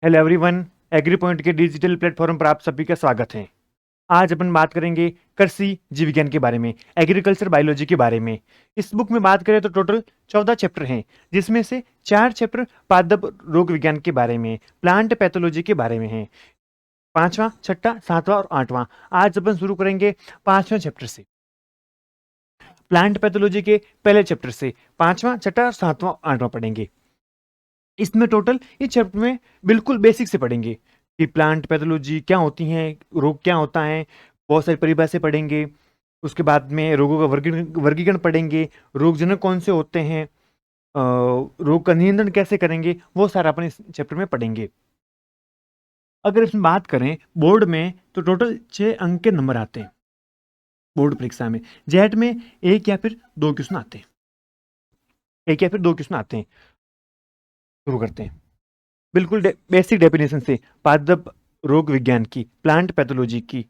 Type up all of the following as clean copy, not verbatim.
Hello everyone. Agree point के digital platform पर आप सभी का स्वागत है। आज अपन बात करेंगे कृषि जीव विज्ञान के बारे में, एग्रीकल्चर बायोलॉजी के बारे में। इस बुक में बात करें तो टोटल 14 चैप्टर हैं, जिसमें से 4 चैप्टर पादप रोग विज्ञान के बारे में, प्लांट पैथोलॉजी के बारे में है। पांचवा, छठा, सातवां और आठवां। आज अपन शुरू करेंगे पांचवें चैप्टर से, प्लांट पैथोलॉजी के पहले चैप्टर से। पांचवा, छठा, सातवां, आठवां पढ़ेंगे। इसमें टोटल इस चैप्टर में बिल्कुल बेसिक से पढ़ेंगे कि प्लांट पैथोलॉजी क्या होती है, रोग क्या होता है, बहुत सारी परिभाषाएं पढ़ेंगे। उसके बाद में रोगों का वर्गीकरण पढ़ेंगे, रोगजनक कौन से होते हैं, रोग का नियंत्रण कैसे करेंगे, वो सारा अपन इस चैप्टर में पढ़ेंगे। अगर इसमें बात करें बोर्ड में तो टोटल 6 अंक के नंबर आते हैं बोर्ड परीक्षा में। जेट में एक या फिर दो क्वेश्चन आते हैं, एक या फिर दो क्वेश्चन आते हैं। शुरू करते हैं बिल्कुल बेसिक डेफिनेशन से, पादप रोग विज्ञान की, प्लांट पैथोलॉजी की।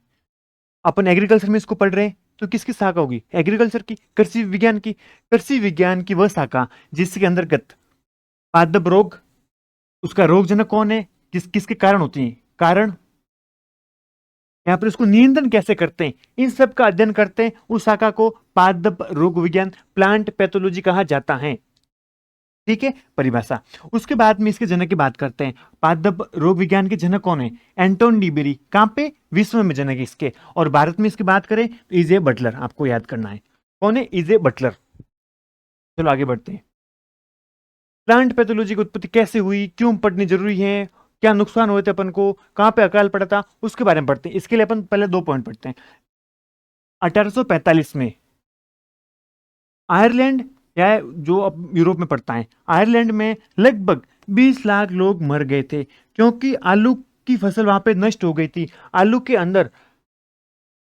अपन एग्रीकल्चर में इसको पढ़ रहे हैं तो किसकी शाखा होगी? एग्रीकल्चर की, कृषि विज्ञान की। कृषि विज्ञान की वह शाखा जिसके अंतर्गत पादप रोग, उसका रोगजनक कौन है, किसके कारण होती है, कारण, यहाँ पर उसको नियंत्रण कैसे करते हैं, इन सब का अध्ययन करते हैं। उस शाखा को पादप रोग विज्ञान, प्लांट पैथोलॉजी कहा जाता है। ठीक है, परिभाषा। उसके बाद में इसके जनक की बात करते हैं। पादप रोग विज्ञान के जनक कौन है? Anton de Bary. कहां पे? विश्व में जनक है इसके। और भारत में इसकी बात करें तो इजे बटलर, आपको याद करना है कौन है, इजे बटलर। चलो आगे बढ़ते हैं। प्लांट पैथोलॉजी की उत्पत्ति कैसे हुई, क्यों पढ़नी जरूरी है, क्या नुकसान हुए थे अपन को, कहां पे अकाल पड़ा था, उसके बारे में पढ़ते हैं। इसके लिए अपन पहले 2 पॉइंट पढ़ते हैं। 1845 में आयरलैंड, या जो अब यूरोप में पड़ता है, आयरलैंड में लगभग 20 लाख लोग मर गए थे, क्योंकि आलू की फसल वहां पे नष्ट हो गई थी। आलू के अंदर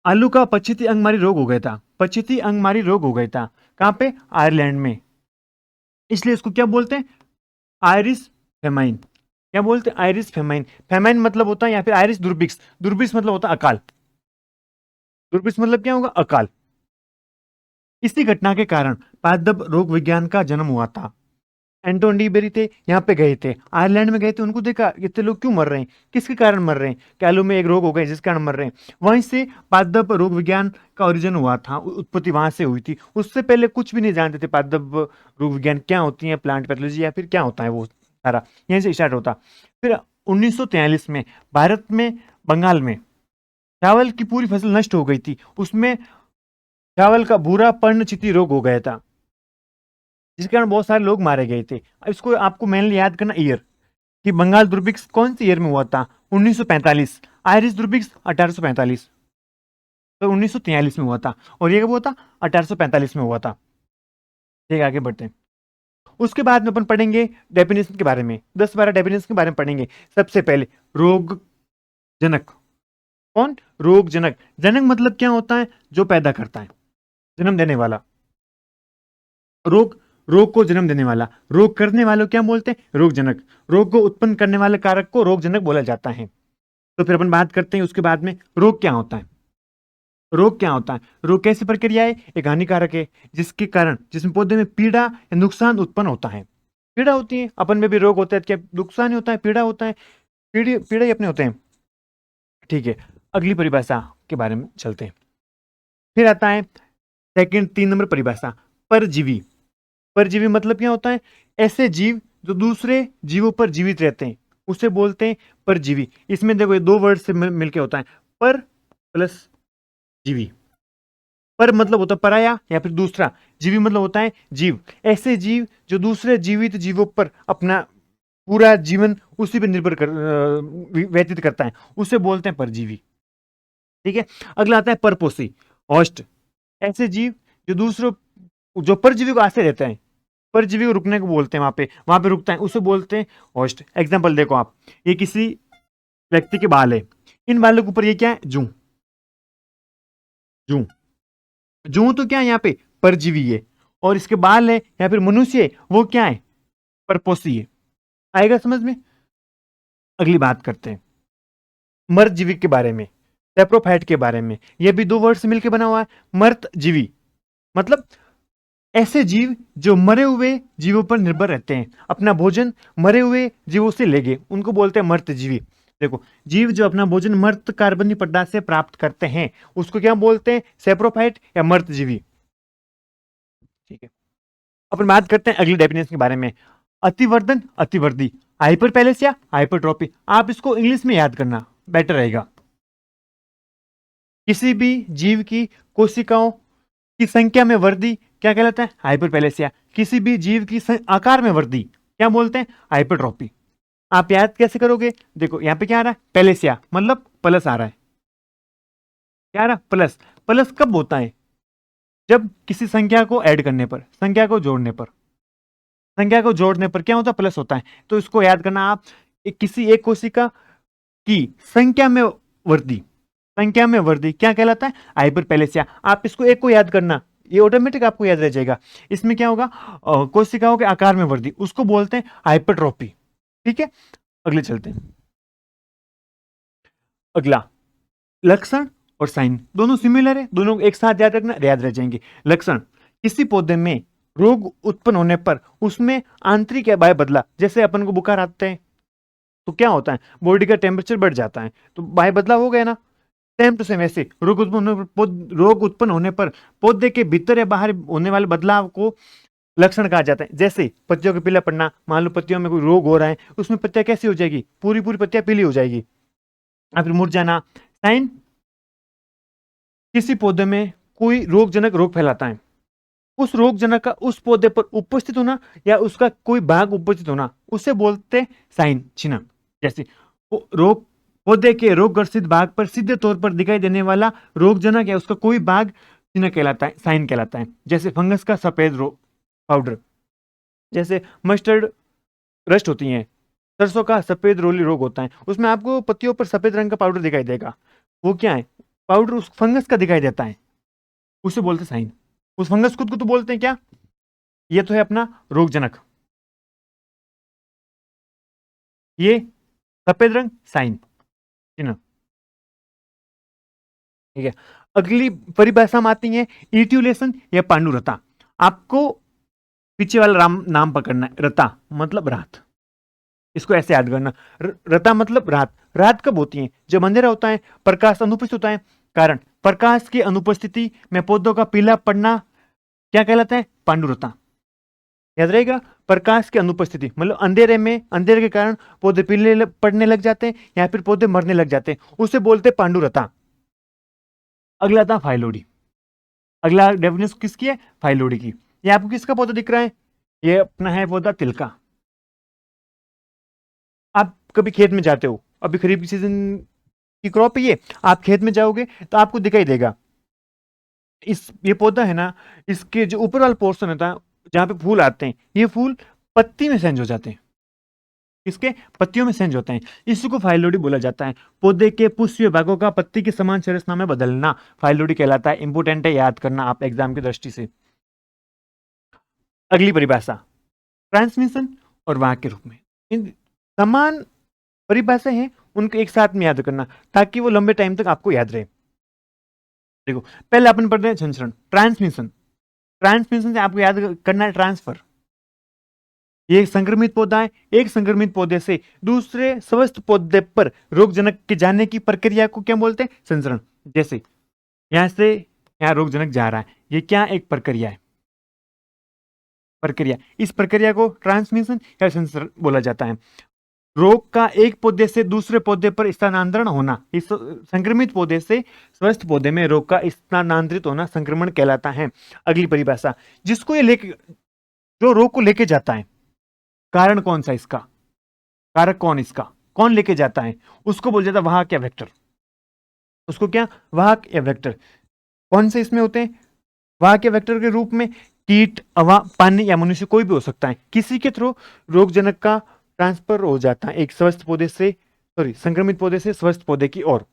आलू का पछिती अंगमारी रोग हो गया था, पछिती अंगमारी रोग हो गया था। कहां पे? आयरलैंड में। इसलिए इसको क्या बोलते हैं? Irish famine. क्या बोलते हैं? Irish famine. फेमाइन मतलब होता है, या फिर आयरिश दुर्भिक्ष। दुर्भिक्ष मतलब होता है अकाल। दुर्भिक्ष मतलब क्या होगा? अकाल। इसी घटना के कारण पादप रोग विज्ञान का जन्म हुआ था। एंटोन डी बेरी थे, यहाँ पे गए थे, आयरलैंड में गए थे, उनको देखा इतने लोग क्यों मर रहे हैं, किसके कारण मर रहे हैं, कैलू में एक रोग हो गए जिसके कारण मर रहे हैं। वहीं से पादप रोग विज्ञान का ओरिजिन हुआ था, उत्पत्ति वहां से हुई थी। उससे पहले कुछ भी नहीं जानते थे पादप रोग विज्ञान क्या होती है, प्लांट पैथोलॉजी या फिर क्या होता है, वो सारा यहीं से स्टार्ट होता। फिर 1943 में भारत में, बंगाल में चावल की पूरी फसल नष्ट हो गई थी। उसमें चावल का भूरा पर्णचिति रोग हो गया था, जिसके कारण बहुत सारे लोग मारे गए थे। अब इसको आपको मेनली याद करना ईयर, कि बंगाल दुर्भिक्ष कौन सी ईयर में हुआ था? 1945। आयरिश दुर्भिक्ष 1845, तो 1943 में हुआ था। और ये कब हुआ था? 1845 में हुआ था। ठीक है, आगे बढ़ते हैं। उसके बाद में अपन पढ़ेंगे डेफिनेशन के बारे में, 10-12 डेफिनेशन के बारे में पढ़ेंगे। सबसे पहले रोग जनक। कौन? रोग जनक। जनक मतलब क्या होता है? जो पैदा करता है, जन्म देने वाला। रोग, रोग को जन्म देने वाला। रोग करने वाले को क्या बोलते हैं? रोगजनक। रोग को उत्पन्न करने वाले कारक को रोगजनक बोला जाता है। तो फिर अपन बात करते हैं उसके बाद में, रोग क्या होता है। रोग क्या होता है? रोग कैसी प्रक्रिया है? एक हानिकारक है जिसके कारण, जिसमें पौधे में पीड़ा या नुकसान उत्पन्न होता है। पीड़ा होती है, अपन में भी रोग होता है, क्या नुकसान ही होता है, पीड़ा होता है, पीड़ा ही अपने होते हैं। ठीक है, अगली परिभाषा के बारे में चलते हैं। फिर आता है सेकंड, 3 नंबर परिभाषा, परजीवी। परजीवी मतलब क्या होता है? ऐसे जीव जो दूसरे जीवों पर जीवित रहते हैं, उसे बोलते हैं परजीवी। इसमें देखो ये 2 वर्ड से मिलके होता है, पर प्लस जीवी। पर मतलब होता है पराया या फिर दूसरा, जीवी मतलब होता है जीव। ऐसे जीव जो दूसरे जीवित जीवों पर अपना पूरा जीवन उसी पर निर्भर कर व्यतीत करता है, उसे बोलते हैं परजीवी। ठीक है, अगला आता है परपोषी, होस्ट। ऐसे जीव जो दूसरों, जो परजीवी को आश्रय देते हैं, परजीवी को रुकने को बोलते हैं, वहां पे रुकता है, उसे बोलते हैं होस्ट। एग्जाम्पल देखो आप, ये किसी व्यक्ति के बाल है, इन बालों के ऊपर ये क्या है? जू। जू, जू तो क्या है यहाँ पे? परजीवी है। और इसके बाल है या फिर मनुष्य है, वो क्या है? परपोषी है। आएगा समझ में? अगली बात करते हैं मर्द जीवी के बारे में, सेप्रोफाइट के बारे में। यह भी 2 वर्ड से मिलकर बना हुआ है। मर्त जीवी मतलब ऐसे जीव जो मरे हुए जीवों पर निर्भर रहते हैं, अपना भोजन मरे हुए जीवों से लेंगे, उनको बोलते हैं मर्तजीवी। देखो, जीव जो अपना भोजन मर्त कार्बनिक पदार्थ से प्राप्त करते हैं, उसको क्या बोलते हैं? सेप्रोफाइट या मर्तजीवी। ठीक है, अपन बात करते हैं अगली डेफिनेशन के बारे में। अतिवर्धन, अतिवृद्धि, हाइपरपेलेसिया, हाइपरट्रॉफी। आप इसको इंग्लिश में याद करना, बेटर रहेगा। किसी भी जीव की कोशिकाओं की संख्या में वृद्धि क्या कहलाता है? हाइपरपेलेसिया। किसी भी जीव की आकार में वृद्धि क्या बोलते हैं? हाइपरट्रॉफी। आप याद कैसे करोगे? देखो यहाँ पे क्या आ रहा है? पेलेसिया मतलब प्लस आ रहा है। क्या आ रहा है? प्लस। प्लस कब होता है? जब किसी संख्या को ऐड करने पर, संख्या को जोड़ने पर, संख्या को जोड़ने पर क्या होता है? प्लस होता है। तो इसको याद करना आप, किसी एक कोशिका की संख्या में वृद्धि, संख्या में वृद्धि क्या कहलाता है? हाइपरपेलेसिया। आप इसको एक को याद करना, ये ऑटोमेटिक आपको याद रह जाएगा। इसमें क्या होगा? कोशिकाओं के आकार में वृद्धि, उसको बोलते हैं हाइपरट्रॉफी। ठीक है, अगले चलते हैं। अगला, लक्षण और साइन दोनों सिमिलर है, दोनों एक साथ याद रखना, याद रह जाएंगे। लक्षण, किसी पौधे में रोग उत्पन्न होने पर उसमें आंतरिक या बाह्य बदला, जैसे अपन को बुखार आते हैं तो क्या होता है? बॉडी का टेम्परेचर बढ़ जाता है, तो बाह्य बदलाव हो गया ना। सेम टू सेम ऐसे रोग उत्पन्न होने पर पौधे के भीतर या बाहर होने वाले बदलाव को लक्षण कहा जाता है। जैसे पत्तियों के पीला पड़ना, मान लो पत्तियों में कोई रोग हो रहा है, उसमें पत्तियां कैसी हो जाएगी? पूरी पूरी पत्तियां पीली हो जाएगी, या फिर मुरझाना। साइन, किसी पौधे में कोई रोगजनक रोग फैलाता है, उस रोगजनक का उस पौधे पर उपस्थित होना या उसका कोई भाग उपस्थित होना, उसे बोलते हैं साइन, चिन्ह। जैसे रोग, पौधे के रोग ग्रसित भाग पर सीधे तौर पर दिखाई देने वाला रोगजनक या उसका कोई भाग चिन्ह कहलाता है, साइन कहलाता है। जैसे फंगस का सफेद रोग पाउडर, जैसे मस्टर्ड रस्ट होती है, सरसों का सफेद रोली रोग होता है, उसमें आपको पत्तियों पर सफेद रंग का पाउडर दिखाई देगा। वो क्या है? पाउडर उस फंगस का दिखाई देता है, उसे बोलते साइन। उस फंगस खुद को तो बोलते हैं क्या? ये तो है अपना रोगजनक, ये सफेद रंग साइन, चिन्ह। ठीक है, अगली परिभाषा में आती है इट्यूलेशन या पांडुरता। आपको पीछे वाला राम नाम पकड़ना है, रता मतलब रात, इसको ऐसे याद करना। रता मतलब रात। रात कब होती है? जब अंधेरा होता है, प्रकाश अनुपस्थित होता है। कारण, प्रकाश की अनुपस्थिति में पौधों का पीला पड़ना क्या कहलाता है? पांडुरता। याद रहेगा, प्रकाश की अनुपस्थिति मतलब अंधेरे में, अंधेरे के कारण पौधे पीले पड़ने लग जाते हैं या फिर पौधे मरने लग जाते हैं, उसे बोलते हैं पांडुरता। अगला था फाइलोडी। अगला डेफिनेशन किसकी है? फाइलोडी की। ये आपको किसका पौधा दिख रहा है? ये अपना है पौधा तिल का। आप कभी खेत में जाते हो, अभी खरीफ की सीजन की क्रॉप है ये, आप खेत में जाओगे तो आपको दिखाई देगा, इस ये पौधा है ना, इसके जो ऊपर वाला पोर्शन होता है जहां पे फूल आते हैं, ये फूल पत्ती में सेंज हो जाते हैं। किसके? पत्तियों में सेंज होते हैं। इसको फाइलोडी बोला जाता है। पौधे के पुष्पीय भागों का पत्ती के समान संरचना में बदलना फाइलोडी कहलाता है। इंपोर्टेंट है, याद करना आप एग्जाम की दृष्टि से। अगली परिभाषा, ट्रांसमिशन और वाहक के रूप में। इन समान परिभाषा है, उनको एक साथ में याद करना ताकि वो लंबे टाइम तक आपको याद रहे। देखो, पहले अपन पढ़ते हैं संचरण। ट्रांसमिशन, ट्रांसमिशन से आपको याद करना है ट्रांसफर। ये एक संक्रमित पौधा है, एक संक्रमित पौधे से दूसरे स्वस्थ पौधे पर रोगजनक के जाने की प्रक्रिया को क्या बोलते हैं? संचरण। जैसे यहां से यहाँ रोगजनक जा रहा है, ये क्या एक प्रक्रिया है? प्रक्रिया, इस प्रक्रिया को ट्रांसमिशन या संचरण बोला जाता है। रोग का एक पौधे से दूसरे पौधे पर स्थानांतरण होना, इस संक्रमित पौधे से स्वस्थ पौधे में रोग का स्थानांतरित होना संक्रमण कहलाता है। अगली परिभाषा, जिसको ये लेके, जो रोग को लेके जाता है, कारण कौन सा इसका, कारक कौन इसका, कौन लेके जाता है, उसको बोल जाता है वाहक या वेक्टर। उसको क्या? वाहक या वेक्टर। कौन से इसमें होते हैं वाहक या वेक्टर के रूप में? कीट, हवा, पानी या मनुष्य, कोई भी हो सकता है। किसी के थ्रू रोगजनक का ट्रांसफर हो जाता है एक स्वस्थ पौधे से, सॉरी, संक्रमित पौधे से स्वस्थ पौधे की ओर।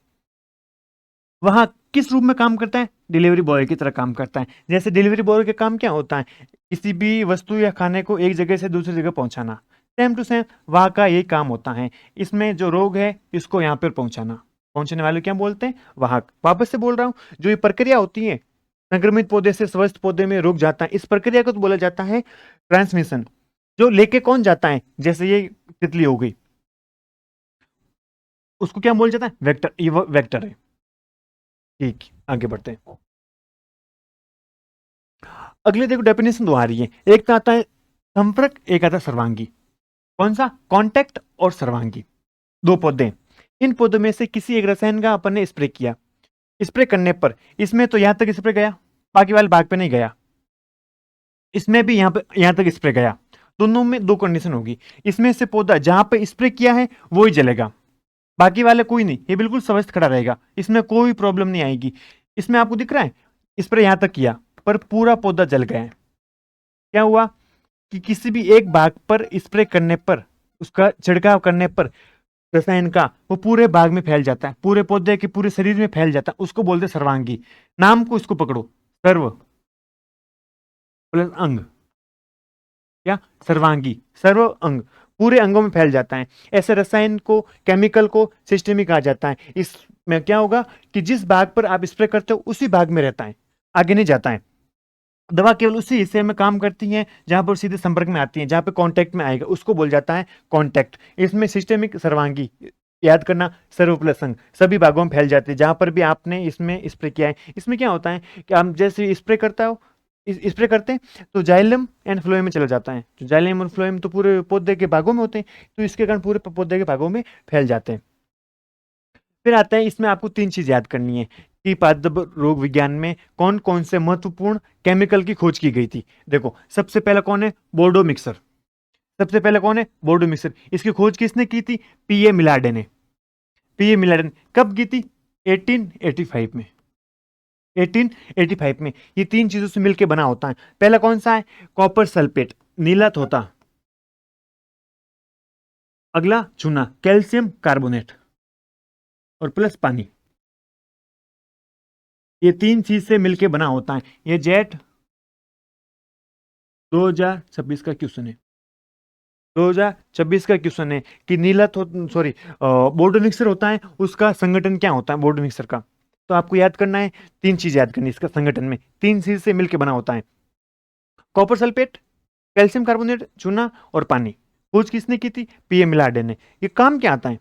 वह किस रूप में काम करता है? डिलीवरी बॉय की तरह काम करता है। जैसे डिलीवरी बॉय का काम क्या होता है? किसी भी वस्तु या खाने को एक जगह से दूसरी जगह पहुंचाना। सेम टू सेम वहां का यही काम होता है। इसमें जो रोग है इसको यहाँ पर पहुंचाना, पहुंचने वाले क्या बोलते हैं? वाहक। वापस से बोल रहा हूँ, जो ये प्रक्रिया होती है संक्रमित पौधे से स्वस्थ पौधे में रुक जाता है। इस प्रक्रिया को तो बोला जाता है ट्रांसमिशन। जो लेके कौन जाता है, जैसे ये तितली हो गई, उसको क्या बोला जाता है, वेक्टर। ये वेक्टर है। ठीक, आगे बढ़ते हैं। अगले देखो डेफिनेशन दो आ रही है। एक तो आता है संपर्क, एक आता है सर्वांगी। कौन सा, कॉन्टैक्ट और सर्वांगी। दो पौधे, इन पौधों में से किसी एक रसायन का अपन ने स्प्रे किया। स्प्रे करने पर इसमें तो यहां तक स्प्रे गया, बाकी वाले भाग पे नहीं गया। इसमें भी यहां तक स्प्रे गया। दोनों में दो कंडीशन होगी। इसमें से पौधा जहां पे स्प्रे किया है वो ही जलेगा, बाकी वाले कोई नहीं, ये बिल्कुल स्वस्थ खड़ा रहेगा, इसमें कोई प्रॉब्लम नहीं आएगी। इसमें आपको दिख रहा है स्प्रे यहां तक किया पर पूरा पौधा जल गया है। क्या हुआ कि किसी भी एक भाग पर स्प्रे करने पर, उसका छिड़काव करने पर रसायन का, वो पूरे भाग में फैल जाता है, पूरे पौधे के पूरे शरीर में फैल जाता है। उसको बोलते हैं सर्वांगी। नाम को इसको पकड़ो, सर्व प्लस अंग, क्या, सर्वांगी, सर्व अंग, पूरे अंगों में फैल जाता है। ऐसे रसायन को, केमिकल को सिस्टेमिक कहा जाता है। इसमें क्या होगा कि जिस भाग पर आप स्प्रे करते हो उसी भाग में रहता है, आगे नहीं जाता है। दवा केवल उसी हिस्से में काम करती है जहां पर सीधे संपर्क में आती है, जहां पे कांटेक्ट में आएगा उसको बोल जाता है कांटेक्ट। इसमें सिस्टेमिक सर्वांगी, याद करना, सर्व प्लस अंग, सभी भागों में फैल जाते हैं जहां पर भी आपने इसमें स्प्रे किया है। इसमें क्या होता है कि आप जैसे स्प्रे करता हो, स्प्रे करते हैं तो जाइलम एंड फ्लोएम में चला जाता है। तो जाइलम और फ्लोएम तो पूरे पौधे के भागों में होते हैं, तो इसके कारण पूरे पौधे के भागों में फैल जाते हैं। फिर आता है, इसमें आपको तीन चीज याद करनी है कि पादप रोग विज्ञान में कौन कौन से महत्वपूर्ण केमिकल की खोज की गई थी। देखो, सबसे पहला कौन है, बोर्डो मिक्सर। सबसे पहले कौन है, बोर्डो मिक्सर। इसकी खोज किसने की थी, पीए मिलाडे ने। पीए मिलाडे ने कब की थी, 1885 में। 1885 में ये तीन चीजों से मिलकर बना होता है। पहला कौन सा है, कॉपर सल्फेट, नीला होता। अगला चूना, कैल्शियम कार्बोनेट, और प्लस पानी। ये तीन चीज से मिलकर बना होता है। ये जेट 2026 का क्वेश्चन है। 2026 का क्वेश्चन है कि नीलत हो, सॉरी, बोर्डो मिक्सर होता है, उसका संगठन क्या होता है बोर्डो मिक्सर का। तो आपको याद करना है, तीन चीज याद करनी है इसका संगठन में, तीन चीज से मिलकर बना होता है। कॉपर सल्फेट, कैल्शियम कार्बोनेट, चूना और पानी। खोज किसने की थी, पीए मिलाडे ने। ये काम क्या आता है,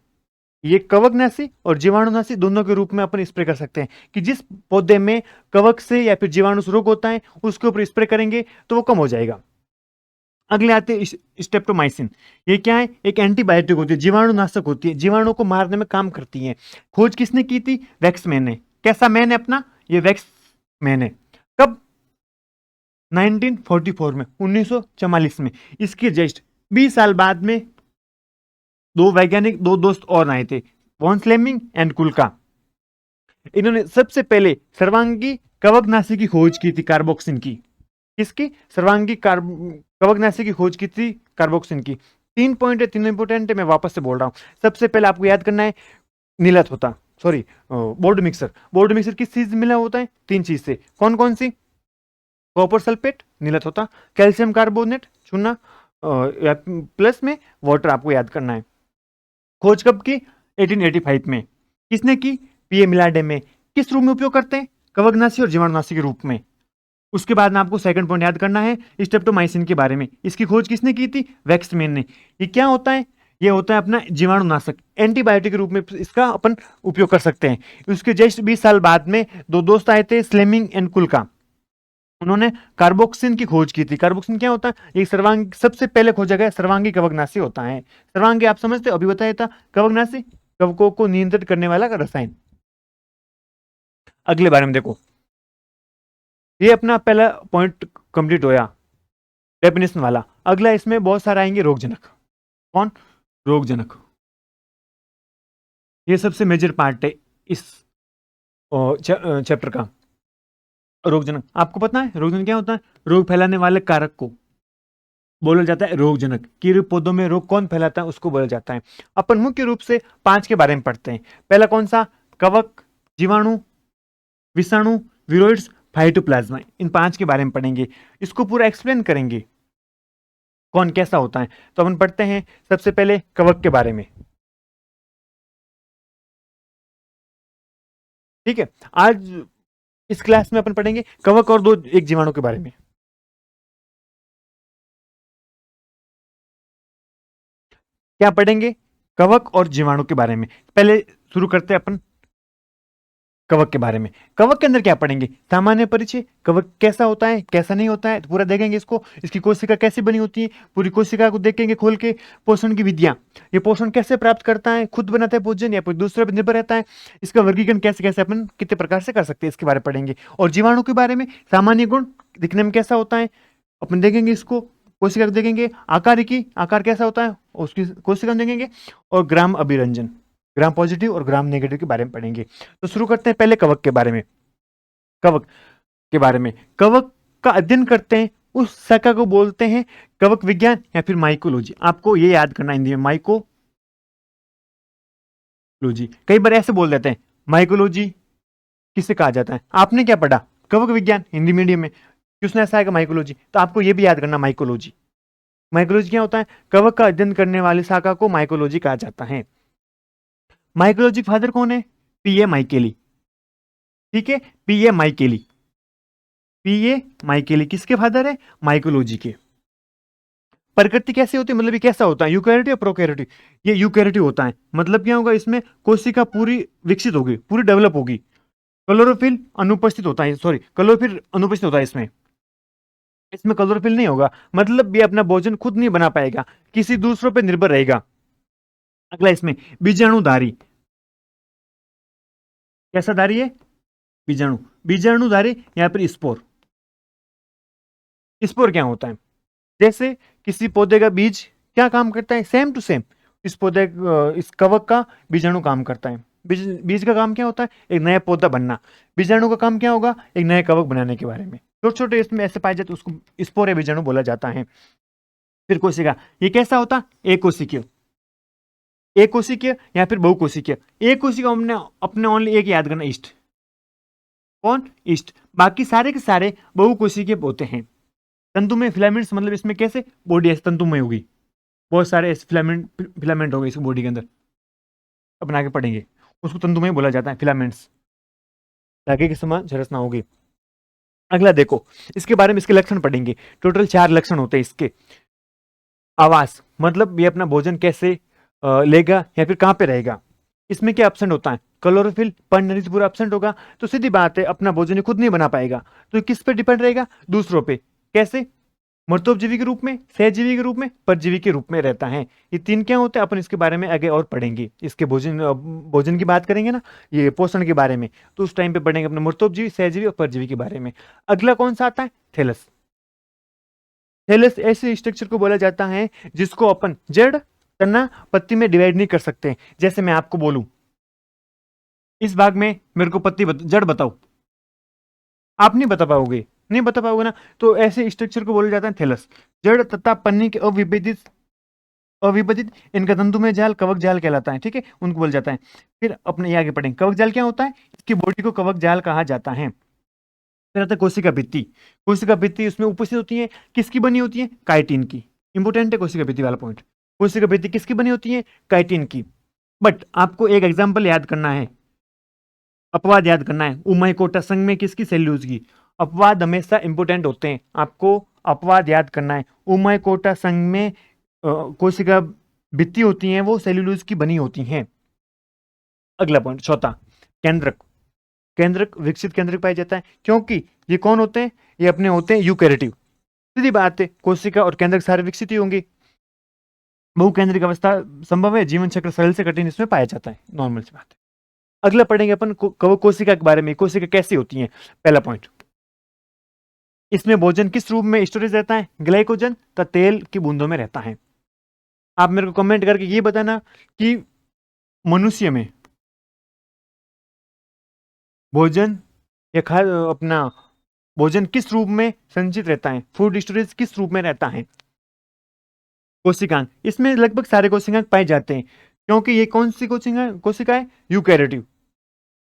ये कवकनाशी और जीवाणुनाशी दोनों के रूप में अपन स्प्रे कर सकते हैं कि जिस पौधे में कवक से या फिर जीवाणु से रोग होता है उसके ऊपर स्प्रे करेंगे तो वो कम हो जाएगा। अगले आते हैं स्टेप्टोमाइसिन। ये क्या है, एक एंटीबायोटिक होती है, जीवाणुनाशक होती है, जीवाणु को मारने में काम करती है। खोज किसने की थी, वैक्समैन ने। कैसा मैन है अपना, ये वैक्समैन है। कब, 1944 में, 1944 में। इसके जस्ट 20 साल बाद में दो वैज्ञानिक, दो दोस्त और आए थे, वॉन फ्लेमिंग एंड कुल्का। इन्होंने सबसे पहले सर्वांगी कवकनाशी की खोज की थी, कार्बोक्सिन की। किसकी, सर्वांगी कवकनाशी की खोज की थी, कार्बोक्सिन की। 3 पॉइंट है, 3 इंपोर्टेंट है, मैं वापस से बोल रहा हूं। सबसे पहले आपको याद करना है, नीलत होता, sorry, board mixer. Board mixer किस चीज से मिला होता है, तीन चीज से। कौन कौन सी, कॉपर सल्फेट नीलत होता, कैल्शियम कार्बोनेट चूना, प्लस में वाटर, आपको याद करना है। खोज कब की, 1885 में। किसने की, पीए मिलाडे में। किस रूप में उपयोग करते हैं, कवकनाशी और जीवाणुनाशी के रूप में। उसके बाद में आपको सेकंड पॉइंट याद करना है स्ट्रेप्टोमाइसिन के बारे में। इसकी खोज किसने की थी, वैक्समैन ने। ये क्या होता है, ये होता है अपना जीवाणुनाशक, एंटीबायोटिक के रूप में इसका अपन उपयोग कर सकते हैं। उसके जस्ट 20 साल बाद में दो दोस्त आए थे, स्लेमिंग एंड कुल्का। उन्होंने कार्बोक्सिन की खोज की थी। कार्बोक्सिन क्या होता है, एक सर्वांग, सबसे पहले खोजा गया सर्वांगी कवकनाशी होता है। सर्वांगी आप समझते हो, अभी बताया था, कवकनाशी, कवकों को नियंत्रित करने वाला रसायन। अगले बारे में देखो, ये अपना पहला पॉइंट कंप्लीट होया, डेफिनेशन वाला। अगला इसमें बहुत सारे आएंगे रोगजनक। कौन, रोगजनक। ये सबसे मेजर पार्ट है इस चैप्टर का। रोगजनक आपको पता है, रोगजनक क्या होता है, रोग फैलाने वाले कारक को बोला जाता है रोगजनक। कीड़े पौधों में रोग कौन फैलाता है उसको बोला जाता है। अपन मुख्य रूप से 5 के बारे में पढ़ते हैं। पहला कौन सा, कवक, जीवाणु, विषाणु, विरोइड्स, फाइटोप्लाज्मा। इन 5 के बारे में पढ़ेंगे, इसको पूरा एक्सप्लेन करेंगे कौन कैसा होता है। तो अपन पढ़ते हैं सबसे पहले कवक के बारे में। ठीक है, आज इस क्लास में अपन पढ़ेंगे कवक और दो एक जीवाणु के बारे में। क्या पढ़ेंगे? कवक और जीवाणु के बारे में। पहले शुरू करते हैं अपन कवक के बारे में। कवक के अंदर क्या पढ़ेंगे? सामान्य परिचय, कवक कैसा होता है कैसा नहीं होता है, तो पूरा देखेंगे इसको। इसकी कोशिका कैसी बनी होती है, पूरी कोशिका को देखेंगे खोल के। पोषण की विधियां, ये पोषण कैसे प्राप्त करता है, खुद बनाता है भोजन या फिर दूसरे पर निर्भर रहता है, इसका वर्गीकरण कैसे कैसे अपन कितने प्रकार से कर सकते हैं, इसके बारे में पढ़ेंगे। और जीवाणु के बारे में, सामान्य गुण, दिखने में कैसा होता है अपन देखेंगे इसको। कोशिका को देखेंगे, आकार की आकार कैसा होता है उसकी कोशिका में देखेंगे। और ग्राम अभिरंजन, ग्राम पॉजिटिव और ग्राम नेगेटिव के बारे में पढ़ेंगे। तो शुरू करते हैं पहले कवक के बारे में। कवक के बारे में, कवक का अध्ययन करते हैं उस शाखा को बोलते हैं कवक विज्ञान या फिर माइकोलॉजी। आपको ये याद करना हिंदी में, माइकोलॉजी। कई बार ऐसे बोल देते हैं माइकोलॉजी किसे कहा जाता है। आपने क्या पढ़ा? कवक विज्ञान, हिंदी मीडियम में। क्वेश्चन ऐसा आएगा माइकोलॉजी, तो आपको ये भी याद करना माइकोलॉजी। माइकोलॉजी क्या होता है? कवक का अध्ययन करने वाली शाखा को माइकोलॉजी कहा जाता है। माइकोलॉजी फादर कौन है? पीए माइकेली। ठीक है, पीए माइकेली। पीए माइकेली किसके फादर है? माइकोलॉजी के। प्रकृति कैसे होती है, मतलब ये कैसा होता है, यूकैरियोटिक या प्रोकैरियोटिक? ये यूकैरियोटिक होता है। मतलब क्या होगा, इसमें कोशिका पूरी विकसित होगी, पूरी डेवलप होगी। क्लोरोफिल अनुपस्थित होता है, सॉरी क्लोरोफिल अनुपस्थित होता है इसमें। इसमें क्लोरोफिल नहीं होगा, मतलब ये अपना भोजन खुद नहीं बना पाएगा, किसी दूसरों पर निर्भर रहेगा। अगला इसमें बीजाणुधारी, कैसा धारी है? बीजाणु, बीजाणुधारी या फिर स्पोर। स्पोर क्या होता है? जैसे किसी पौधे का बीज क्या काम करता है, सेम टू सेम इस पौधे इस कवक का बीजाणु काम करता है। बीज का काम क्या होता है? एक नया पौधा बनना। बीजाणु का काम क्या होगा? एक नए कवक बनाने के बारे में। छोटे छोटे इसमें ऐसे पाए जाते, उसको स्पोर या बीजाणु बोला जाता है। फिर कोशिका, ये कैसा होता? एक कोशिकीय, एक कोशिकीय या फिर बहुकोशिकीय। एक कोशिका हमने अपने ओनली एक याद करना, ईस्ट। कौन? ईस्ट। बाकी सारे के सारे बहुकोशिकीय होते हैं। तंतुमय फिलामेंट्स, मतलब इसमें कैसे बॉडी ऐसे तंतुमय होगी, बहुत सारे फिलामेंट फिलामेंट होंगे इस बॉडी के अंदर। अपन आगे पढ़ेंगे, उसको तंतुमय बोला जाता है, फिलामेंट्स। धागे के समान संरचना होगी। अगला देखो, इसके बारे में इसके लक्षण पढ़ेंगे। टोटल 4 लक्षण होते हैं इसके। आवास, मतलब ये अपना भोजन कैसे लेगा या फिर कहाँ पे रहेगा। इसमें क्या एब्सेंट होता है? क्लोरोफिल, पर्नरीज पूरा एब्सेंट होगा। तो सीधी बात है, अपना भोजन ये खुद नहीं बना पाएगा, तो किस पे डिपेंड रहेगा? दूसरों पे। कैसे? मृतोपजीवी के रूप में, सहजीवी के रूप में, परजीवी के रूप में रहता है। ये 3 क्या होते हैं, अपन इसके बारे में आगे और पढ़ेंगे। इसके भोजन भोजन की बात करेंगे ना, ये पोषण के बारे में, तो उस टाइम पे पढ़ेंगे अपने मृतोपजीवी, सहजीवी और परजीवी के बारे में। अगला कौन सा आता है? थैलस। थैलस ऐसे स्ट्रक्चर को बोला जाता है जिसको अपन जड़, तना, पत्ती में डिवाइड नहीं कर सकते। जैसे मैं आपको बोलूं, इस भाग में मेरे को जड़ बताओ, आप नहीं बता पाओगे, नहीं बता पाओगे ना। तो ऐसे स्ट्रक्चर को बोला जाता है थैलस। जड़ तथा पन्नी के अविभजित अविभजित इनका तंतुमय जाल कवक जाल कहलाता है। ठीक है, उनको बोला जाता है। फिर अपने ये आगे पढ़ेंगे, कवक जाल क्या होता है, इसकी बॉडी को कवक जाल कहा जाता है। फिर आता है कोशिका भित्ति। कोशिका भित्ति उसमें उपस्थित होती है, किसकी बनी होती है? काइटिन की। इंपोर्टेंट है कोशिका भित्ति वाला पॉइंट। कोशिका भित्ति किसकी बनी होती है? काइटिन की। बट आपको एक एग्जाम्पल याद करना है, अपवाद याद करना है। उमाइकोटा संघ में किसकी? सेल्यूलोज की। अपवाद हमेशा इंपोर्टेंट होते हैं, आपको अपवाद याद करना है। उमाइकोटा संघ में कोशिका भित्ति होती हैं, वो सेल्यूलोज की बनी होती हैं। अगला पॉइंट चौथा, केंद्रक। केंद्रक विकसित केंद्रक पाया जाता है, क्योंकि ये कौन होते हैं? ये अपने होते हैं यूकैरियोटिक। सीधी बात है, कोशिका और केंद्रक सारे विकसित ही होंगे। बहुकेंद्रिक अवस्था संभव है, जीवन चक्र सरल से कठिन इसमें पाया जाता है, नॉर्मल सी बात है। अगला पढ़ेंगे अपन कोशिका के बारे में। कोशिका कैसी होती है? पहला पॉइंट, इसमें भोजन किस रूप में स्टोरेज रहता है? ग्लाइकोजन तथा तेल की बूंदों में रहता है। आप मेरे को कमेंट करके ये बताना कि मनुष्य में भोजन या खा अपना भोजन किस रूप में संचित रहता है, फूड स्टोरेज किस रूप में रहता है। कोशिकांग, इसमें लगभग सारे कोशिकांग पाए जाते हैं, क्योंकि ये कौन सी कोशिका है? यूकैरियोटिक।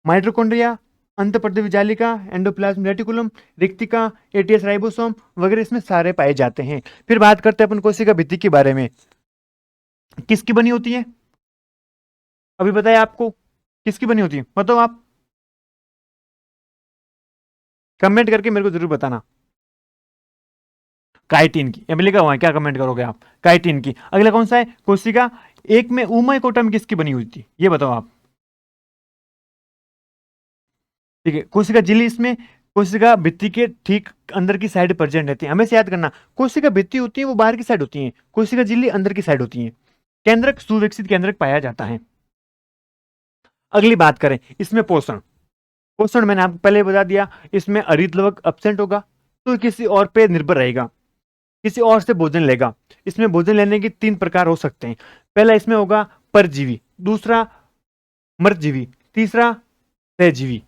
माइटोकॉन्ड्रिया, अंतःपर्दवी जालिका, एंडोप्लाज्म रेटिकुलम, रिक्तिका, एटीएस राइबोसोम वगैरह इसमें सारे पाए जाते हैं। फिर बात करते हैं अपन कोशिका भित्ति के बारे में। किसकी बनी होती है? अभी बताया आपको, किसकी बनी होती है, बताओ आप। कमेंट करके मेरे को जरूर बताना। काइटिन की, यहाँ पे लिखा हुआ है, क्या कमेंट करोगे आप? काइटिन की। अगला कौन सा है? कोशिका एक में ऊमाइकोटा में किसकी बनी हुई थी, ये बताओ आप। ठीक है, कोशिका झिल्ली इसमें कोशिका भित्ति के ठीक अंदर की साइड प्रेजेंट रहती है। हमेशा याद करना, कोशिका भित्ति होती है वो बाहर की साइड होती है, कोशिका झिल्ली अंदर की साइड होती है। केंद्रक सुविकसित केंद्रक पाया जाता है। अगली बात करें इसमें पोषण। पोषण मैंने आपको पहले बता दिया, इसमें हरित लवक एब्सेंट होगा तो किसी और पे निर्भर रहेगा, किसी और से भोजन लेगा। इसमें भोजन लेने के 3 प्रकार हो सकते हैं। पहला इसमें होगा परजीवी, दूसरा मृतजीवी, तीसरा सहजीवी।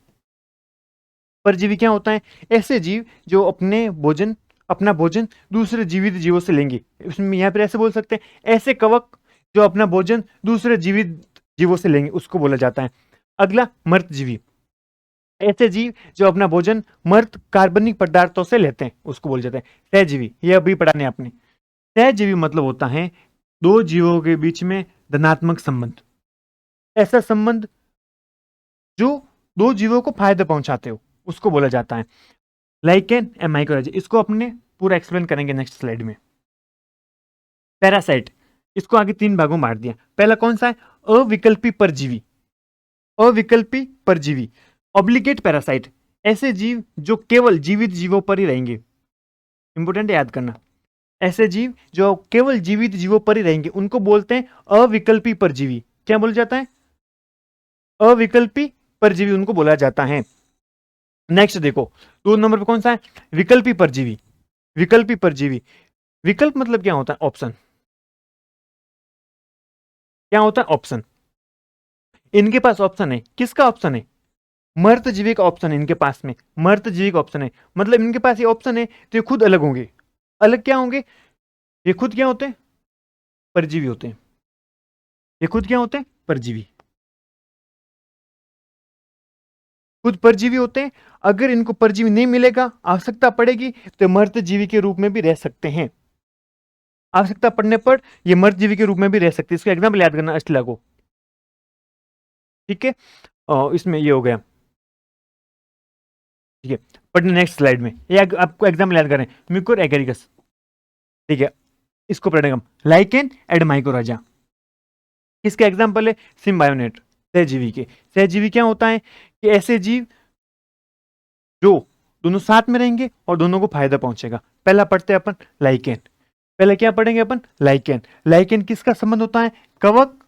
परजीवी क्या होता है? ऐसे जीव जो अपना भोजन दूसरे जीवित जीवों से लेंगे। इसमें यहाँ पर ऐसे बोल सकते हैं, ऐसे कवक जो अपना भोजन दूसरे जीवित जीवों से लेंगे उसको बोला जाता है। अगला मृतजीवी, ऐसे जीव जो अपना भोजन मृत कार्बनिक पदार्थों से लेते हैं उसको बोला जाता है सहजीवी। ये अभी पढ़ा नहीं आपने। सहजीवी मतलब होता है दो जीवों के बीच में धनात्मक संबंध, ऐसा संबंध जो दो जीवों को फायदा पहुंचाते हो उसको बोला जाता है। लाइकेन एंड माइक्रोएल्गे, इसको अपने पूरा एक्सप्लेन करेंगे नेक्स्ट स्लाइड में। पैरासाइट, इसको आगे 3 भागों में बांट दिया। पहला कौन सा है? अविकल्पी परजीवी। अविकल्पी परजीवी, ऑब्लिगेट पैरासाइट, ऐसे जीव जो केवल जीवित जीवों पर ही रहेंगे। इंपोर्टेंट याद करना, ऐसे जीव जो केवल जीवित जीवों पर ही रहेंगे उनको बोलते हैं अविकल्पी परजीवी। क्या बोला जाता है? अविकल्पी परजीवी उनको बोला जाता है। नेक्स्ट देखो 2 नंबर पे कौन सा है? विकल्पी परजीवी। विकल्पी परजीवी, विकल्प मतलब क्या होता है? ऑप्शन। क्या होता है? ऑप्शन। इनके पास ऑप्शन है, किसका ऑप्शन है? मर्त जीवी का ऑप्शन है इनके पास में, मर्त जीवी का ऑप्शन है, मतलब इनके पास ये ऑप्शन है तो ये खुद अलग होंगे। अलग क्या होंगे? ये खुद क्या होते हैं? परजीवी होते हैं। ये खुद क्या होते हैं? परजीवी। खुद परजीवी होते हैं। अगर इनको परजीवी नहीं मिलेगा, आवश्यकता पड़ेगी तो मर्त जीवी के रूप में भी रह सकते हैं। आवश्यकता पड़ने पर ये मर्त जीवी के रूप में भी रह सकते हैं। इसका एग्जाम्पल याद करना, अस्टिला को। ठीक है, इसमें ये हो गया। ठीक है, पढ़ने नेक्स्ट स्लाइड में ये आपको एग्जाम्पल याद करें, म्यूकोर एगेरिकस। ठीक है, इसको पढ़ेगा लाइकेन एंड माइकोराजा। किसके एग्जाम्पल है? सिम्बायोनेट, सहजीवी के। सहजीवी क्या होता है? कि ऐसे जीव जो दोनों साथ में रहेंगे और दोनों को फायदा पहुंचेगा। पहला पढ़ते हैं अपन लाइकेन। पहले क्या पढ़ेंगे अपन? लाइकेन। लाइकेन किसका संबंध होता है? कवक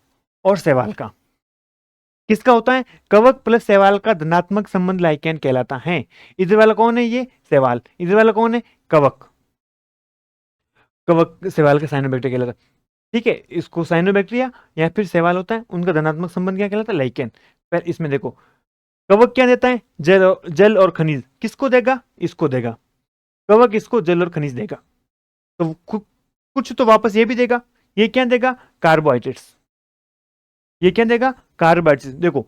और शैवाल का। किसका होता है? कवक प्लस शैवाल का धनात्मक संबंध लाइकेन कहलाता है। इधर वाला कौन है? ये शैवाल। इधर वाला कौन है? कवक। कवक शैवाल का साइनोबैक्टीरिया कहलाता है। ठीक है, इसको साइनोबैक्टीरिया या फिर शैवाल होता है, उनका धनात्मक संबंध क्या कहलाता है? लाइकेन। पर इसमें देखो कवक क्या देता है? जल और खनिज। किसको देगा? इसको देगा। कवक इसको जल और खनिज देगा, तो कुछ तो वापस ये भी देगा। ये क्या देगा? कार्बोहाइड्रेट्स। ये क्या देगा? कार्बोहाइड्रेट्स। देखो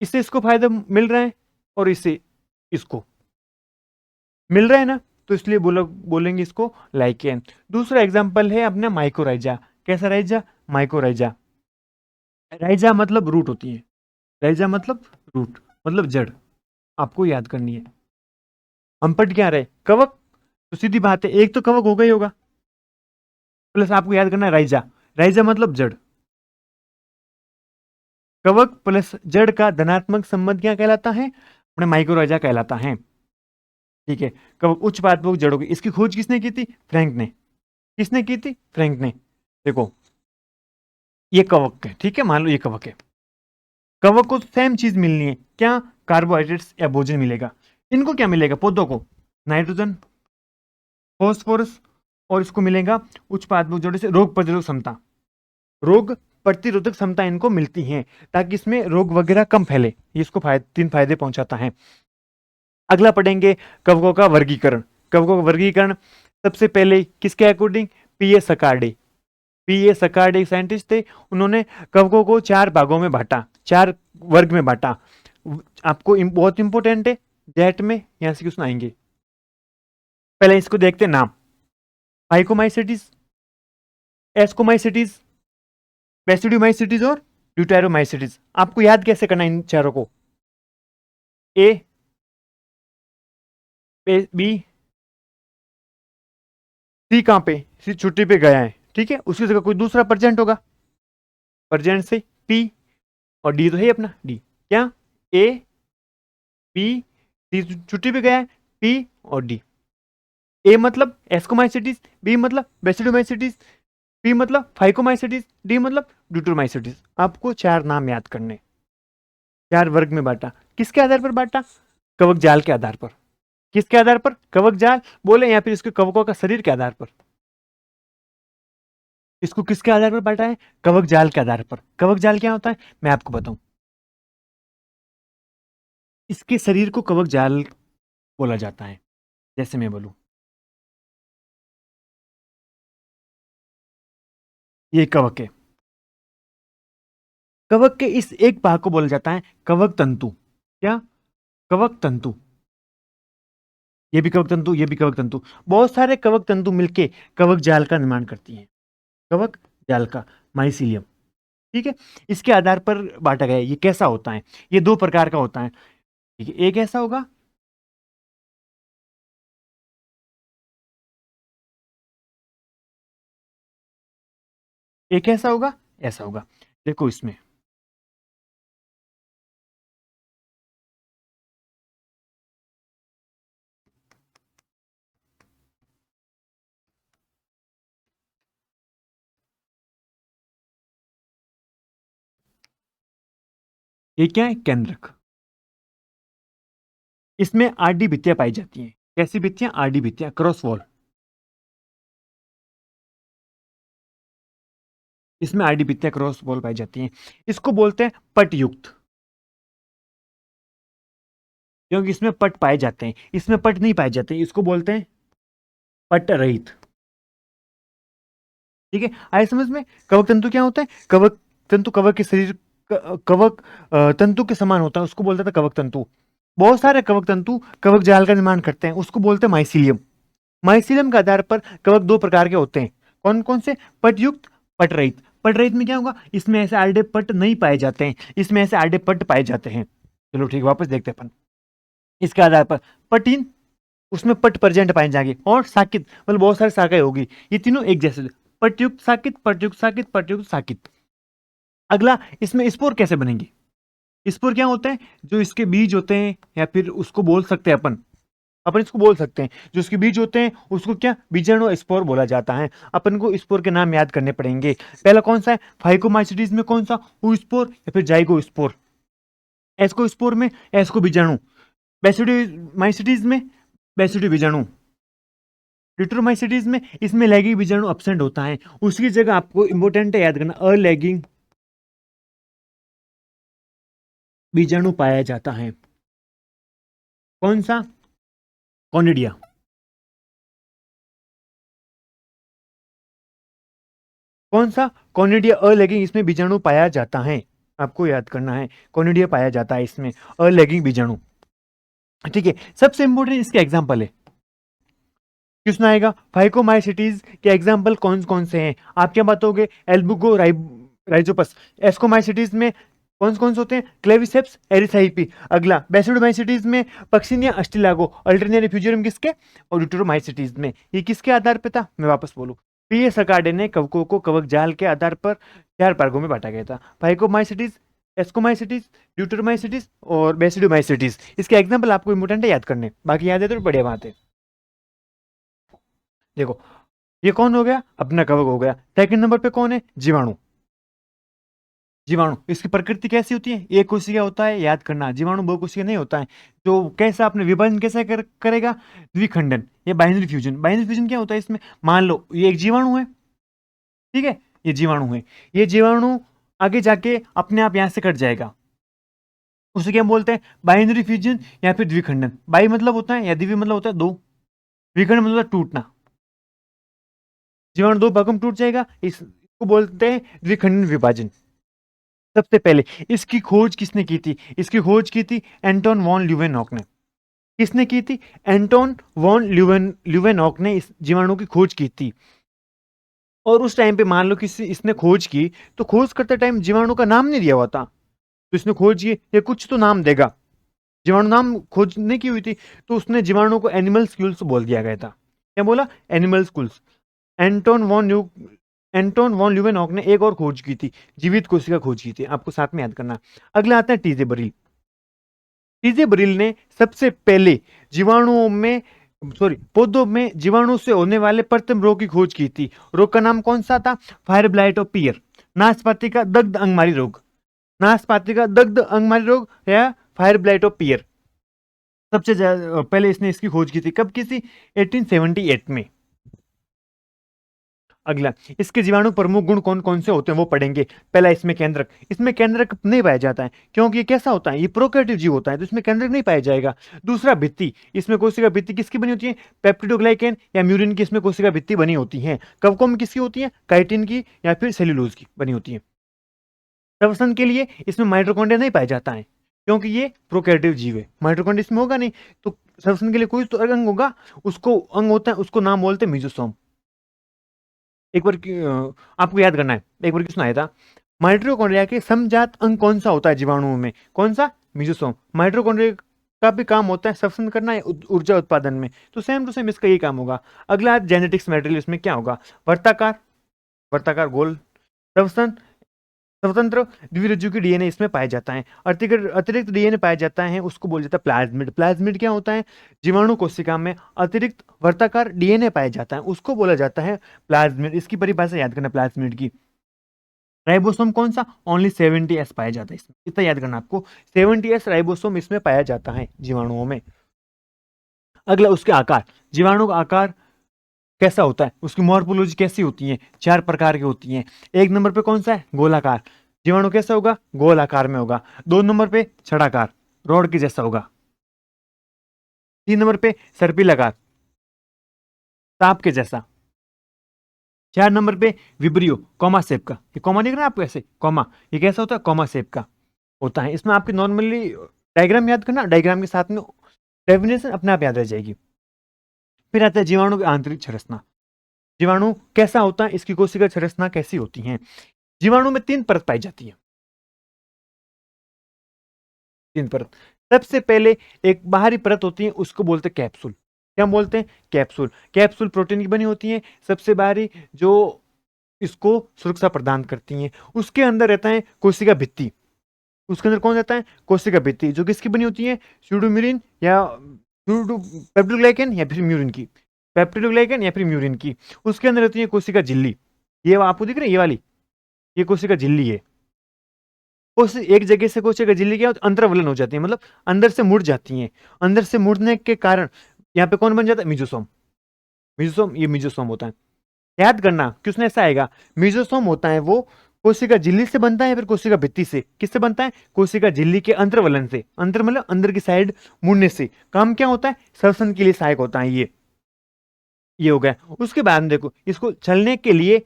इससे इसको फायदा मिल रहा है और इससे इसको मिल रहा है ना, तो इसलिए बोलेंगे इसको लाइकेन। दूसरा एग्जांपल है अपना माइकोराइजा। कैसा राइजा? माइकोराइजा। राइजा मतलब रूट होती है। राइजा मतलब रूट, मतलब जड़। आपको याद करनी है। हम पढ़ क्या रहे? कवक, तो सीधी बात है एक तो कवक होगा ही होगा, प्लस आपको याद करना है राइजा। राइजा मतलब जड़। कवक प्लस जड़ का धनात्मक संबंध क्या कहलाता है? अपने माइक्रोराइजा कहलाता है। ठीक है, कवक उच्च पादपोक जड़ होगी। इसकी खोज किसने की थी? फ्रैंक ने। किसने की थी? फ्रैंक ने। देखो ये कवक है, ठीक है, मान लो ये कवक है। कवक को सेम चीज मिलनी है, क्या? कार्बोहाइड्रेट्स या भोजन मिलेगा। इनको क्या मिलेगा? पौधों को नाइट्रोजन, फॉस्फोरस, और इसको मिलेगा उच्च पादपोक जड़ों से रोग प्रतिरोधक क्षमता। रोग प्रतिरोधक क्षमता इनको मिलती है ताकि इसमें रोग वगैरह कम फैले। ये इसको 3 फायदे पहुंचाता है। अगला पढ़ेंगे कवकों का वर्गीकरण। कवकों का वर्गीकरण सबसे पहले किसके अकॉर्डिंग? पीए सकार्डे। पीए सकार्डे साइंटिस्ट थे, उन्होंने कवकों को 4 भागों में बांटा, 4 वर्ग में बांटा। आपको बहुत इंपॉर्टेंट है, दैट में यहां से क्वेश्चन आएंगे। पहले इसको देखते हैं नाम, फाइकोमाइसिटीज, एस्कोमाइसिटीज, बेसिडोमाइसिटीज और ड्यूटेरोमाइसिटीज। आपको याद कैसे करना इन चारों को? ए बी, सी कहाँ पे, सी छुट्टी पे गया है, ठीक है, उसकी जगह कोई दूसरा प्रेजेंट होगा, प्रेजेंट से पी, और डी तो है अपना डी, क्या ए बी, सी छुट्टी पे गया है, पी और डी। ए मतलब एस्कोमाइसिटीज, बी मतलब बेसिडोमाइसिटीज, पी मतलब फाइकोमाइसिटीज, डी मतलब ड्यूटोमाइसिटीज। आपको चार नाम याद करने, चार वर्ग में बांटा। किसके आधार पर बांटा? कवक जाल के आधार पर। किसके आधार पर? कवक जाल बोले, या फिर इसके कवकों का शरीर के आधार पर। इसको किसके आधार पर बांटा है? कवक जाल के आधार पर। कवक जाल क्या होता है मैं आपको बताऊं, इसके शरीर को कवक जाल बोला जाता है। जैसे मैं बोलूं, ये कवक है, कवक के इस एक भाग को बोला जाता है कवक तंतु। क्या? कवक तंतु। ये भी कवक तंतु, ये भी कवक तंतु। बहुत सारे कवक तंतु मिलके कवक जाल का निर्माण करती हैं, कवक जाल का, माइसीलियम। ठीक है, इसके आधार पर बांटा गया है। ये कैसा होता है? ये दो प्रकार का होता है, ठीक है। एक ऐसा होगा, एक ऐसा होगा, ऐसा होगा। देखो इसमें, ये क्या है? केंद्रक। इसमें आरडी भित्तियां पाई जाती हैं। कैसी भित्तियां? आरडी भित्तियां, क्रॉस वॉल। इसमें आरडी भित्तियां क्रॉस वॉल पाई जाती हैं। इसको बोलते हैं पटयुक्त, क्योंकि इसमें पट पाए जाते हैं। इसमें पट नहीं पाए जाते, इसको बोलते हैं पट रहित। ठीक है, आए समझ में? कवक तंतु क्या होता है? कवक तंतु कवक के शरीर, कवक तंतु के समान होता है, उसको बोलते थे कवक तंतु। बहुत सारे कवक तंतु कवक जाल का निर्माण करते हैं, उसको बोलते हैं माइसीलियम। माइसीलियम के आधार पर कवक दो प्रकार के होते हैं। कौन कौन से? पटयुक्त, पट रहित। पट रहित में क्या होगा? इसमें ऐसे आर्डे पट नहीं पाए जाते हैं, इसमें ऐसे आर्डे पट पाए जाते हैं। चलो ठीक, वापस देखते हैं अपन। इसके आधार पर पटीन, उसमें पट प्रेजेंट पाए जाएंगे, और साकित मतलब बहुत सारी शाखाएं होगी। ये तीनों एक जैसे, पटयुक्त साकित, पटयुक्त साकित, पटयुक्त साकित। अगला, इसमें स्पोर कैसे बनेंगे? स्पोर क्या होते हैं? जो इसके बीज होते हैं, या फिर उसको बोल सकते हैं अपन, अपन इसको बोल सकते हैं, जो इसके बीज होते हैं उसको क्या, बीजाणु स्पोर बोला जाता है। अपन को स्पोर के नाम याद करने पड़ेंगे। पहला कौन सा है? फाइकोमाइसिटीज में कौन सा? ओ स्पोर या फिर जाइगो स्पोर। एस्को स्पोर में एस्को बीजाणु, बेसिडोमाइसिटीज में बेसिडो बीजाणु, ड्यूटरोमाइसिटीज में इसमें लैगिंग बीजाणु एब्सेंट होता है। उसकी जगह आपको इंपॉर्टेंट है याद करना, अलैगिंग बीजाणु पाया जाता है। कौन सा? कॉनिडिया। कौन सा? कॉनिडिया अलैगिंग, इसमें बीजाणु पाया जाता है। आपको याद करना है, कॉनिडिया पाया जाता है इसमें, अलैगिंग बीजाणु। ठीक है, सबसे इंपॉर्टेंट इसके एग्जाम्पल है। क्वेश्चन आएगा फाइकोमाइसिटीज के एग्जाम्पल कौन कौन से हैं? आप क्या बताओगे? एल्बुगो राइजोपस। एस्कोमाइसिटीज में कौन से होते हैं? क्लेविसेप्स एरिसाइपी। अगला, बेसिडोमाइसिटीज में पक्सिनिया अस्टिलागो। अल्टरनेरी फ्यूजरम किसके? और ड्यूटरोमाइसिटीज में। ये किसके आधार पे था? मैं वापस बोलूं, पीए सकाडे ने कवकों को कवक जाल के आधार पर चार भागों में बांटा गया था। फाइकोमाइसिटीज, एस्कोमाइसिटीज, ड्यूटरोमाइसिटीज और बेसिडोमाइसिटीज। इसके एग्जाम्पल आपको इंपोर्टेंट है याद करने, बाकी याद है तो बढ़िया बात है। देखो, ये कौन हो गया? अपना कवक हो गया। सेकंड नंबर पे कौन है? जीवाणु। जीवाणु, इसकी प्रकृति कैसी होती है? एक कोशिका होता है, याद करना। जीवाणु बहुकोशिकीय नहीं होता है। तो कैसा अपने विभाजन कैसे करेगा? द्विखंडन या बाइनरी फ्यूजन। बाइनरी फ्यूजन क्या होता है इसमें? मान लो ये एक जीवाणु है, ठीक है, ये जीवाणु है, ये जीवाणु आगे जाके अपने आप यहां से कट जाएगा, उसे क्या बोलते हैं? बाइनरी फ्यूजन या फिर द्विखंडन। बाई मतलब होता है, या द्वि मतलब होता है दो, द्विखंड मतलब टूटना। जीवाणु दो भागों में टूट जाएगा, इसको बोलते हैं द्विखंडन विभाजन। सबसे पहले इसकी खोज किसने की थी? इसकी खोज की थी एंटोन वॉन ल्यूवेनॉक ने। किसने की थी? एंटोन वॉन ल्यूवेनॉक ने इस जीवाणु की खोज की थी। और उस टाइम पे मान लो कि इसने खोज की, तो खोज करते टाइम जीवाणु का नाम नहीं दिया हुआ था, तो इसने खोज की, ये कुछ तो नाम देगा, जीवाणु नाम खोजने की हुई थी, तो उसने जीवाणु को एनिमल स्कूल्स बोल दिया गया था। क्या बोला? Animalcules. एंटोन वॉन न्यू एंटोन वॉन ल्यूवेनॉक ने एक और खोज की थी, जीवित कोशिका खोज की थी, आपको साथ में याद करना। अगला आता है टीजे बरील। टीजे बरील ने सबसे पहले जीवाणुओं में सॉरी पौधों में जीवाणु से होने वाले प्रथम रोग की खोज की थी। रोग का नाम कौन सा था? फायर ब्लाइट ऑफ पियर, नाशपाती का दग्ध अंगमारी रोग। नाशपाती का दग्ध अंगमारी रोग या फायर ब्लाइट ऑफ पियर, सबसे पहले इसने इसकी खोज की थी। कब की थी? 1878 में। अगला, इसके जीवाणु प्रमुख गुण कौन कौन से होते हैं वो पढ़ेंगे। पहला, इसमें केंद्रक। इसमें केंद्रक नहीं पाया जाता है, क्योंकि ये कैसा होता है? ये प्रोकैरियोटिक जीव होता है, तो इसमें केंद्रक नहीं पाया जाएगा। दूसरा, भित्ति। इसमें कोशिका भित्ति किसकी बनी होती है? पेप्टिडोग्लाइकेन या म्यूरिन की इसमें कोशिका भित्ति बनी होती है। कवकों में किसकी होती है? काइटिन की या फिर सेल्यूलोज की बनी होती है। श्वसन के लिए इसमें माइटोकॉन्ड्रिया नहीं पाया जाता है, क्योंकि ये प्रोकैरियोटिक जीव है, माइटोकॉन्ड्रिया इसमें होगा नहीं। तो श्वसन के लिए कोई तो अंग होगा, उसको अंग होता है, उसको नाम बोलते हैं मिजोसोम। एक बार आपको याद करना है, एक बार किसने आया था? माइटोकॉन्ड्रिया के समजात अंग कौन सा होता है जीवाणुओं में? कौन सा? मिजोसोम। माइटोकॉन्ड्रिया का भी काम होता है श्वसन करना है, ऊर्जा उत्पादन में, तो सेम टू सेम इसका ये काम होगा। अगला, जेनेटिक्स मटेरियल, इसमें क्या होगा? वर्ताकार, वर्ताकार गोल श्वसन, स्वतंत्र द्विरज्जु की डीएनए इसमें पाया जाता है। अतिरिक्त अतिरिक्त डीएनए पाया जाता है, उसको बोल जाता है प्लाज्मिड। प्लाज्मिड क्या होता है? जीवाणु कोशिका में अतिरिक्त वर्ताकार डीएनए पाया जाता है, उसको बोला जाता है प्लाज्मिड। इसकी परिभाषा याद करना प्लाज्मिड की। राइबोसोम कौन सा? ओनली 70S पाया जाता है इसमें, इतना याद करना आपको। 70S राइबोसोम इसमें पाया जाता है जीवाणुओं में। अगला, उसके आकार। जीवाणु का आकार कैसा होता है? उसकी मॉर्फोलॉजी कैसी होती है? 4 प्रकार की होती हैं। एक नंबर पे कौन सा है? गोलाकार। जीवाणु कैसा होगा? गोल आकार में होगा। 2 नंबर पे छड़ाकार, रॉड के जैसा होगा। 3 नंबर पे सर्पिलाकार, सांप के जैसा। 4 नंबर पे विब्रियो, कॉमा शेप का। ये कॉमा दिख रहा है आपको ऐसे, कॉमा, ये कैसा होता है? कॉमा शेप का होता है। इसमें आपकी नॉर्मली डायग्राम याद करना, डायग्राम के साथ में डेफिनेशन अपने आप याद रह जाएगी। फिर आता है जीवाणु की आंतरिक संरचना। जीवाणु कैसा होता है? इसकी कोशिका संरचना कैसी होती है? जीवाणु में 3 परत पाई जाती है। 3 परत। सबसे पहले एक बाहरी परत होती है, उसको बोलते हैं कैप्सूल। क्या बोलते हैं? कैप्सूल। कैप्सूल प्रोटीन की बनी होती है, सबसे बाहरी, जो इसको सुरक्षा प्रदान करती है। उसके अंदर रहता है कोशिका भित्ति। उसके अंदर कौन रहता है? कोशिका भित्ति, जो किसकी बनी होती है? स्यूडोम्यूरिन या पेप्टिडोग्लाइकेन या फिर म्यूरिन की। पेप्टिडोग्लाइकेन या फिर म्यूरिन की। उसके अंदर रहती है कोशिका झिल्ली। ये आपको दिख रही है, ये वाली, ये कोशिका झिल्ली है। उस एक जगह से कोशिका झिल्ली क्या होती है? अंतर्वलन हो जाती है, मतलब अंदर से मुड़ जाती हैं। अंदर से मुड़ने के कारण यहाँ पे कौन बन जाता है? मिजोसोम। मिजोसोम, ये मिजोसोम होता है। याद करना क्वेश्चन ऐसा आएगा, मिजोसोम होता है वो कोशिका झिल्ली से बनता है, फिर कोशिका भित्ति से। किससे बनता है? कोशिका झिल्ली के अंतर्वलन से। अंतर मतलब अंदर की साइड मुड़ने से। काम क्या होता है? श्वसन के लिए सहायक होता है ये हो गया। उसके बाद में देखो, इसको चलने के लिए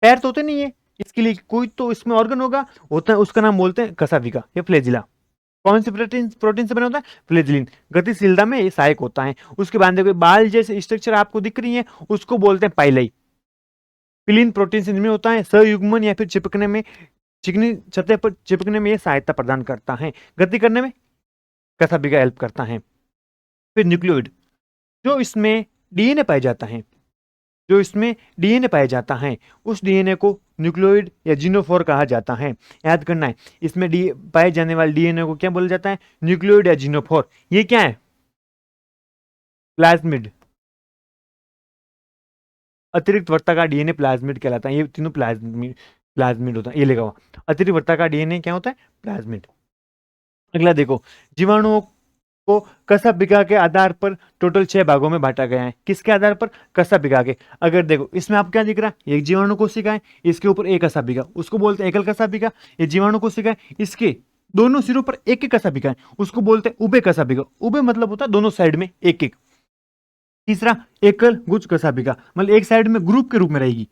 पैर तो होते नहीं है, इसके लिए कोई तो इसमें ऑर्गन होता है, उसका नाम बोलते हैं कसाविका या फ्लेजिला। कौन से प्रोटीन प्रोटीन से बना होता है? फ्लेजिलिन। गतिशीलता में ये सहायक होता है। उसके बाद देखो, बाल जैसे स्ट्रक्चर आपको दिख रही है, उसको बोलते हैं पाइलाई। पिलिन प्रोटीन से निर्मित होता है। सहयुग्मन या फिर चिपकने में, चिकनी सतह पर चिपकने में ये सहायता प्रदान करता है। गति करने में कसाविका हेल्प करता है। फिर न्यूक्लियोइड, जो इसमें डीएनए पाया जाता है, जो इसमें डीएनए पाया जाता है, उस डीएनए को न्यूक्लियोइड या जीनोफोर कहा जाता है। याद करना है, इसमें पाए जाने वाले डीएनए को क्या बोला जाता है? न्यूक्लियोइड या जीनोफोर। ये क्या है? प्लाज्मिड। अतिरिक्त वर्ताकार डीएनए प्लाज्मिड कहलाता है। ये तीनों प्लाज्मिड प्लाज्मिड होता है, ये लिखा हुआ अतिरिक्त वर्ताकार डीएनए क्या होता है? प्लाज्मिड। अगला देखो, जीवाणुओं को कशा के आधार पर टोटल 6 भागों में बांटा गया है। किसके आधार पर? कशा के। अगर देखो, इसमें आप क्या दिख रहा है? एक जीवाणु कोशिका है, इसके ऊपर एक कशा, उसको बोलते हैं एकल कशा। ये जीवाणु कोशिका है, इसके दोनों सिरों पर एक एक कशा है, उसको बोलते हैं उभय कशा। उभय मतलब होता है दोनों साइड में एक एक। तीसरा, एकल गुच्छ कशा, मतलब एक साइड में ग्रुप के रूप में रहेगी,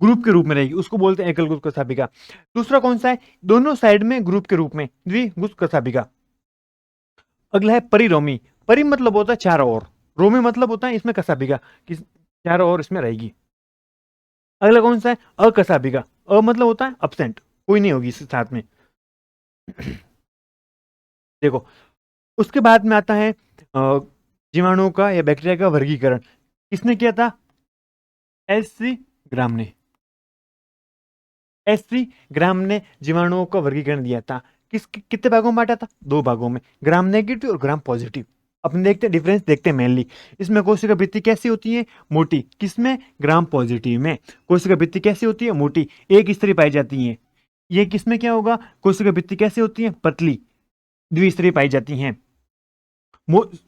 ग्रुप के रूप में रहेगी, उसको बोलते हैं एकल गुच्छ कशा। दूसरा कौन सा है? दोनों साइड में ग्रुप के रूप में, द्विगुच्छ कशा। अगला है परिरोमी। परि मतलब होता है चारों ओर, रोमी मतलब होता है इसमें कसाबिका कि चारों ओर इसमें रहेगी। अगला कौन सा है? अकसाबिका। अ मतलब होता है अब्सेंट, कोई नहीं होगी इसके साथ में। देखो, उसके बाद में आता है जीवाणुओं का या बैक्टीरिया का वर्गीकरण। किसने किया था? एस.सी. ग्राम ने। एस.सी. ग्राम ने जीवाणुओं का वर्गीकरण दिया था। कितने भागों में बांटा था? 2 भागों में, ग्राम नेगेटिव और ग्राम पॉजिटिव। अपन देखते हैं डिफरेंस, देखते हैं मेनली। इसमें कोशिका भित्ति कैसी होती है? मोटी। किसमें? ग्राम पॉजिटिव में। कोशिका भित्ति कैसी होती है? मोटी, एक स्तरीय पाई जाती है। ये किसमें क्या होगा? कोशिका भित्ति कैसी होती है? पतली, द्विस्तरीय पाई जाती हैं।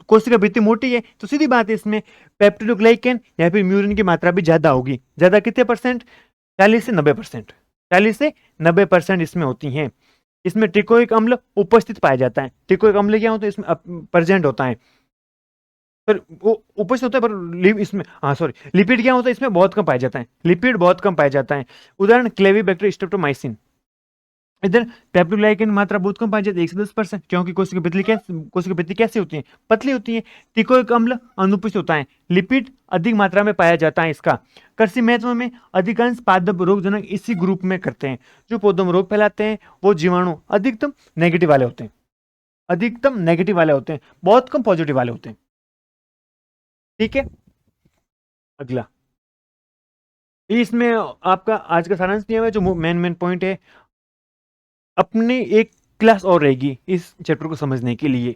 कोशिका भित्ति मोटी है तो सीधी बात है, इसमें पेप्टिडोग्लाइकन या फिर म्यूरिन की मात्रा भी ज्यादा होगी। ज्यादा कितने परसेंट? 40 से 90%। 40 से 90% इसमें होती हैं। इसमें टिकोइक अम्ल उपस्थित पाया जाता है। टिकोइक अम्ल क्या होता है? इसमें प्रेजेंट होता है, पर वो उपस्थित होता है, पर इसमें, हाँ सॉरी, लिपिड क्या होता है? इसमें बहुत कम पाया जाता है। लिपिड बहुत कम पाया जाता है। उदाहरण क्लेविबैक्टर स्ट्रेप्टोमाइसिन। इधर पेप्टोग्लाइकन मात्रा बहुत कम पाई जाती है, 1 से 10%, क्योंकि कोशिका भित्ति कैसी होती है? पतली होती है। टिकोइक अम्ल अनुपस्थित होता है। लिपिड अधिक मात्रा में पाया जाता है इसका। कृषि महत्व में अधिकांश पादप रोगजनक इसी ग्रुप में करते हैं। जो पौधों में रोग फैलाते हैं वो जीवाणु अधिकतम नेगेटिव वाले होते हैं। अधिकतम नेगेटिव वाले होते हैं, बहुत कम पॉजिटिव वाले होते हैं। ठीक है, अगला। इसमें आपका आज का सारांश दिया हुआ है, जो मेन पॉइंट है। अपनी एक क्लास और रहेगी इस चैप्टर को समझने के लिए।